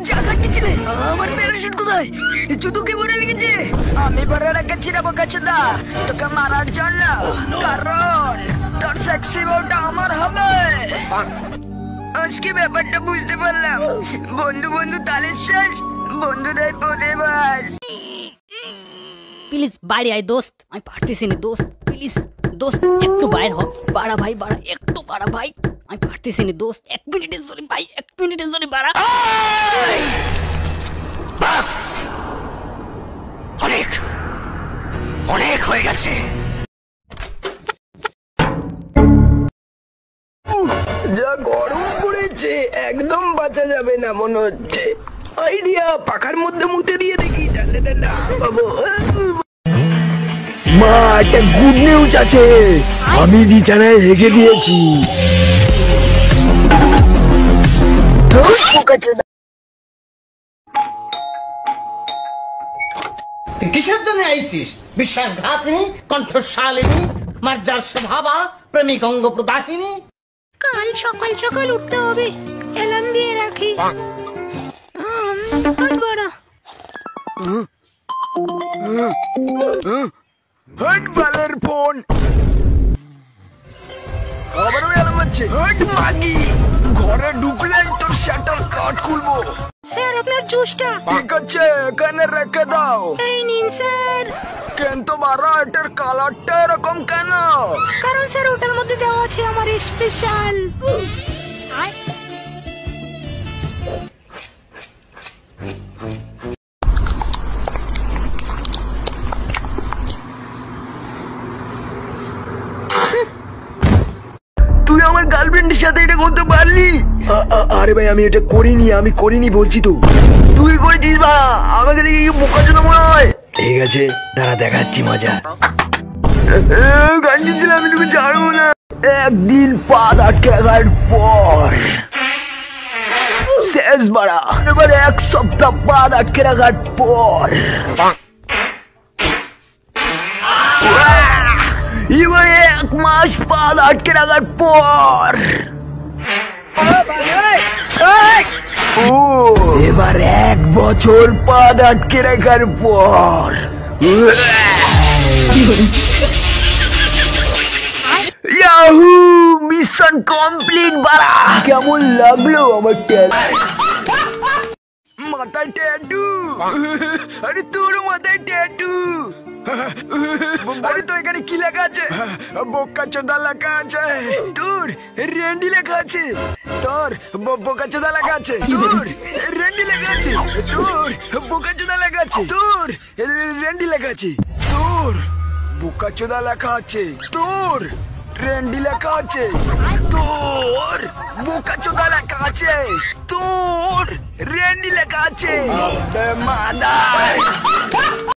জায়গা কিছিলে আমার প্যারাশুট কোথায়? চুদুকে পরে রেখেছে। আমি পরে রেখেছি না বোকাচোদা তোকে মারার জন্য, কারণ তোর সেক্সি বউটা আমার হবে। আজকে ব্যাপারটা বুঝতে পারলাম, বন্ধু বন্ধু তালের শেষ, বন্ধুরাই বলে বাস। প্লিজ বাইরে আয় দোস্ত, আমি পারতেছি না দোস্ত, প্লিজ দোস্ত একটু বাইরে হ। বাড়া ভাই বাড়া, একটু বাড়া ভাই, আমি পারতেছি না দোস্ত, 1 মিনিটের জন্য ভাই, 1 মিনিটের জন্য বাড়া। বাস অনেক অনেক হয়ে গেছে। যা গরম পড়েছে একদম বাঁচা যাবে না মনে হচ্ছে। আইডিয়া, পাখার মধ্যে মুতে দিয়ে দেখি ঠান্ডা ঠান্ডা বাবু। মা, একটা গুড নিউজ আছে, আমি বিছানায় হেগে দিয়েছি। কিসের জন্য আইছিস? বিশ্বাসঘাতিনী, কণ্ঠশালিনী, মার্জার স্বভাবা, প্রেমিক অঙ্গ প্রদাহিনী। কাল সকাল সকাল উঠতে হবে, অ্যালার্ম দিয়ে রাখি। হট বালের ফোন, আবারও অ্যালার্ম হচ্ছে। হট মাগি, ঘরে ঢুকলেই তোর শাটার কাট খুলবো। স্যার আপনার জুসটা। ঠিক আছে, এখানে রেখে দাও। এই নিন স্যার। কিন্তু বারা, এটার কালারটা এরকম কেন? কারণ স্যার ওটার মধ্যে দেওয়া আছে আমার স্পেশাল। তুই আমার গার্লফ্রেন্ডের সাথে এটা করতে পারলি? আরে ভাই, আমি এটা করিনি বলছি তো। তুই করেছিস বা, আমাকে দেখে কি বোকাচোদা মনে হয়? ঠিক আছে, দাঁড়া দেখাচ্ছি মজা। গান দিচ্ছিলাম, আমি তোকে ছাড়বো না। একদিন পা আটকার পর শেষ বাড়া, এবার 1 সপ্তাহ পা আটকে রাখার পর এবার 1 মাস পা আটকে রাখার পর এবার 1 বছর পা আটকে রাখার পর ইয়াহু, মিশন কমপ্লিট বাড়া। কেমন লাগলো আমার মাথায় ট্যাটু? আরে তোর মাথায় ট্যাটু? আরে তো এখানে কি লেখা আছে? বোকাচোদা লেখা আছে। তোর রেন্ডি লেখা আছে। তোর বোকাচোদা লেখা আছে। তোর রেন্ডি লেখা আছে। তোর বোকাচোদা লেখা আছে। তোর রেন্ডি লেখা আছে। তোর বোকাচোদা লেখা আছে। তোর রেন্ডি লেখা আছে। তোর বোকাচোদা লেখা আছে। তোর রেন্ডি লেখা আছে। মাদার